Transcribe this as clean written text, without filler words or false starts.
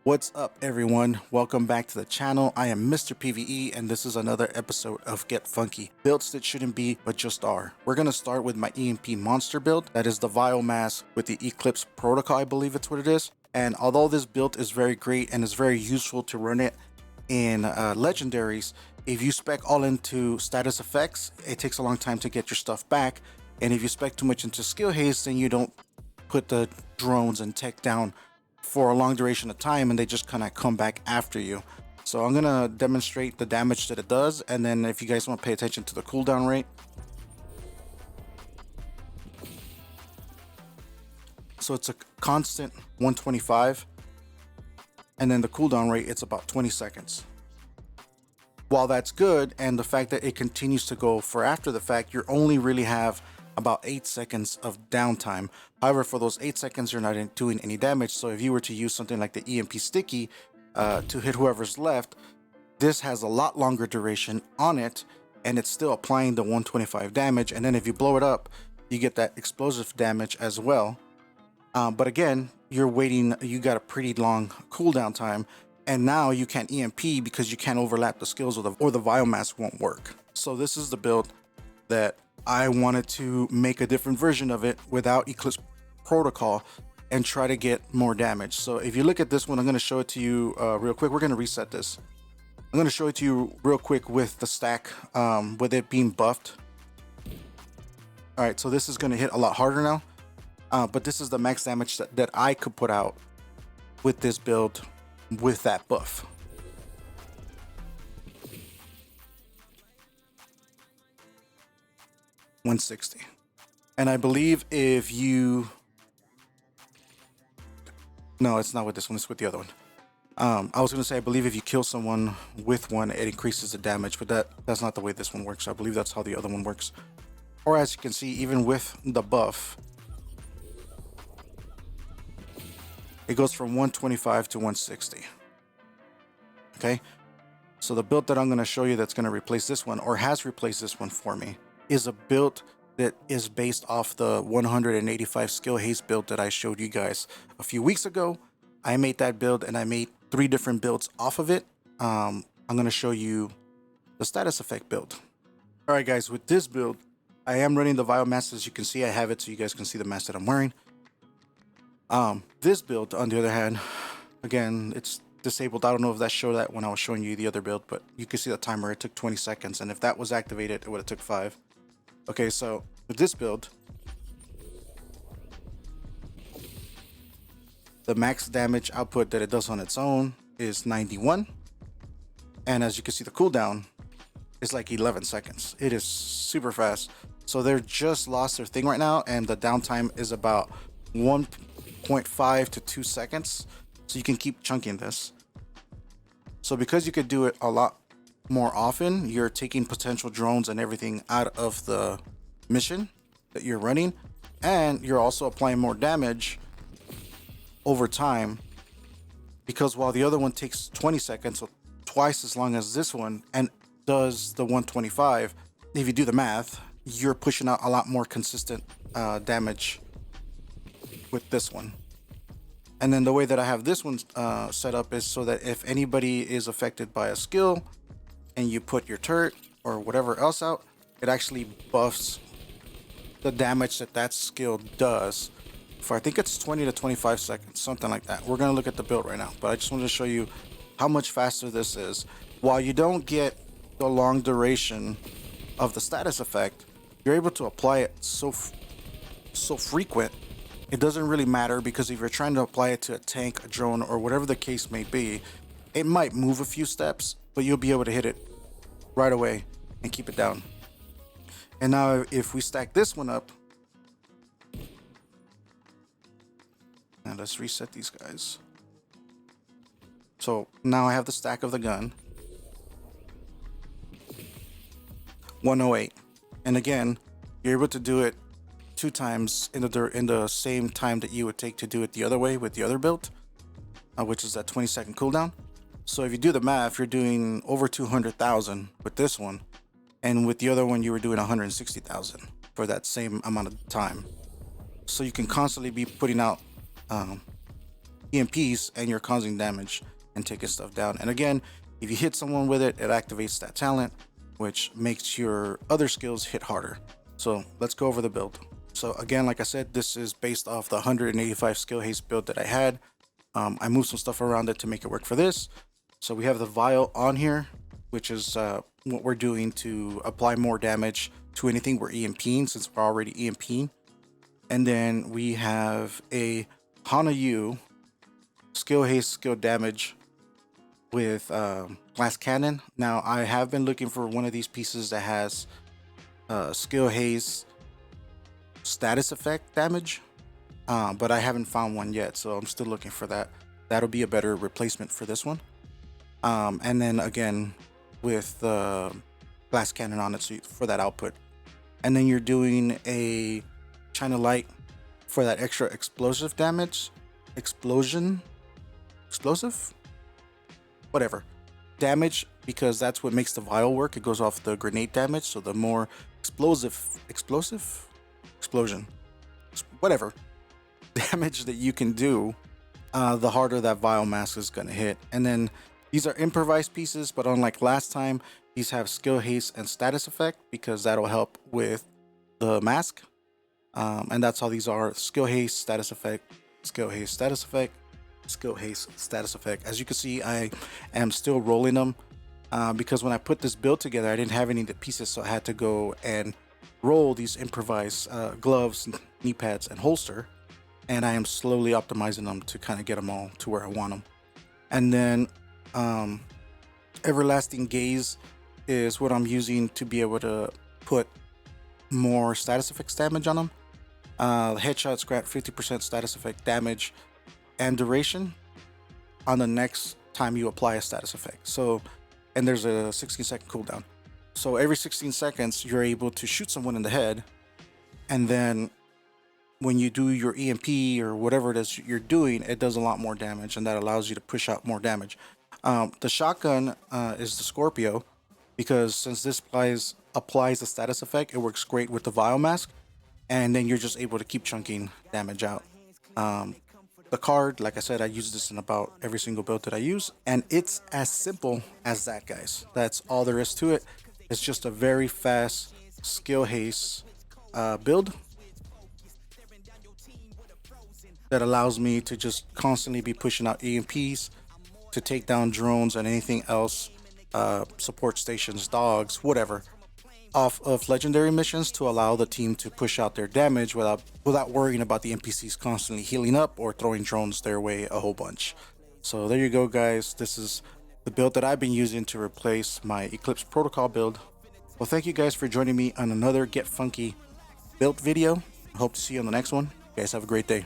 What's up everyone, welcome back to the channel. I am Mr.PvE and this is another episode of Get Funky. Builds that shouldn't be but just are. We're going to start with my EMP monster build. That is the Biomass with the Eclipse protocol, I believe it's what it is. And although this build is very great and is very useful to run it in legendaries, if you spec all into status effects, it takes a long time to get your stuff back. And if you spec too much into skill haste, then you don't put the drones and tech down for a long duration of time and they just kind of come back after you. So I'm gonna demonstrate the damage that it does, and then if you guys want to pay attention to the cooldown rate. So it's a constant 125, and then the cooldown rate, it's about 20 seconds. While that's good, and the fact that it continues to go for after the fact, you only really have about 8 seconds of downtime. However, for those 8 seconds, you're not doing any damage. So if you were to use something like the EMP sticky to hit whoever's left, this has a lot longer duration on it, and it's still applying the 125 damage. And then if you blow it up, you get that explosive damage as well. But again, you're waiting, you got a pretty long cooldown time, and now you can't EMP because you can't overlap the skills or the biomass won't work. So this is the build that I wanted to make a different version of it without Eclipse protocol and try to get more damage. So if you look at this one, I'm going to show it to you real quick. We're going to reset this. I'm going to show it to you real quick with the stack, with it being buffed. All right, so this is going to hit a lot harder now, but this is the max damage that I could put out with this build with that buff. $160. And I believe if you... No, it's not with this one, it's with the other one. I was going to say, I believe if you kill someone with one, it increases the damage, but that's not the way this one works. I believe that's how the other one works. Or as you can see, even with the buff, it goes from 125 to 160. Okay? So the build that I'm going to show you that's going to replace this one, or has replaced this one for me, is a build that is based off the 185 skill haste build that I showed you guys a few weeks ago. I made that build and I made 3 different builds off of it. I'm going to show you the status effect build. All right, guys, with this build, I am running the biomass. As you can see, I have it so you guys can see the mask that I'm wearing. This build, on the other hand, again, it's disabled. I don't know if that showed that when I was showing you the other build, but you can see the timer. It took 20 seconds, and if that was activated, it would have took 5. Okay, so with this build, the max damage output that it does on its own is 91, and as you can see, the cooldown is like 11 seconds. It is super fast. So they're just lost their thing right now, and the downtime is about 1.5 to 2 seconds. So you can keep chunking this. So because you could do it a lot more often, you're taking potential drones and everything out of the mission that you're running, and you're also applying more damage over time, because while the other one takes 20 seconds, so twice as long as this one, and does the 125, if you do the math, you're pushing out a lot more consistent damage with this one. And then the way that I have this one set up is so that if anybody is affected by a skill and you put your turret or whatever else out, it actually buffs the damage that skill does for, I think it's 20 to 25 seconds, something like that. We're going to look at the build right now, but I just wanted to show you how much faster this is. While you don't get the long duration of the status effect, you're able to apply it so frequent. It doesn't really matter, because if you're trying to apply it to a tank, a drone, or whatever the case may be, it might move a few steps, but you'll be able to hit it right away and keep it down. And now if we stack this one up, and let's reset these guys. So now I have the stack of the gun, 108. And again, you're able to do it 2 times in the same time that you would take to do it the other way with the other build, which is that 20-second cooldown. So if you do the math, you're doing over 200,000 with this one, and with the other one you were doing 160,000 for that same amount of time. So you can constantly be putting out EMPs and you're causing damage and taking stuff down. And again, if you hit someone with it, it activates that talent, which makes your other skills hit harder. So let's go over the build. So again, like I said, this is based off the 185 skill haste build that I had. I moved some stuff around it to make it work for this. So we have the vial on here, which is what we're doing to apply more damage to anything we're EMPing, since we're already EMPing. And then we have a Hana U skill haste, skill damage with glass cannon. Now I have been looking for one of these pieces that has skill haste status effect damage, but I haven't found one yet, so I'm still looking for that. That'll be a better replacement for this one. And then again with the glass cannon on it, so for that output. And then you're doing a China light for that extra explosive damage, explosive, whatever damage, because that's what makes the vial work. It goes off the grenade damage, so the more explosion, whatever damage that you can do, the harder that vial mask is going to hit. And then these are improvised pieces, but unlike last time, these have skill haste and status effect, because that'll help with the mask. And that's how these are: skill haste, status effect, skill haste, status effect, skill haste, status effect. As you can see, I am still rolling them because when I put this build together, I didn't have any of the pieces, so I had to go and roll these improvised gloves, knee pads, and holster, and I am slowly optimizing them to kind of get them all to where I want them. And then Everlasting Gaze is what I'm using to be able to put more status effects damage on them. Headshots grant 50% status effect damage and duration on the next time you apply a status effect. So, and there's a 16-second cooldown. So every 16 seconds, you're able to shoot someone in the head, and then when you do your EMP or whatever it is you're doing, it does a lot more damage, and that allows you to push out more damage. The shotgun is the Scorpio, because since this applies the status effect, it works great with the vial mask, and then you're just able to keep chunking damage out. The card, like I said, I use this in about every single build that I use, and it's as simple as that, guys. That's all there is to it. It's just a very fast skill haste build that allows me to just constantly be pushing out EMPs to take down drones and anything else, support stations, dogs, whatever, off of legendary missions, to allow the team to push out their damage without worrying about the NPCs constantly healing up or throwing drones their way a whole bunch. So there you go, guys. This is the build that I've been using to replace my Eclipse Protocol build. Well, thank you guys for joining me on another Get Funky build video. I hope to see you on the next one. You guys have a great day.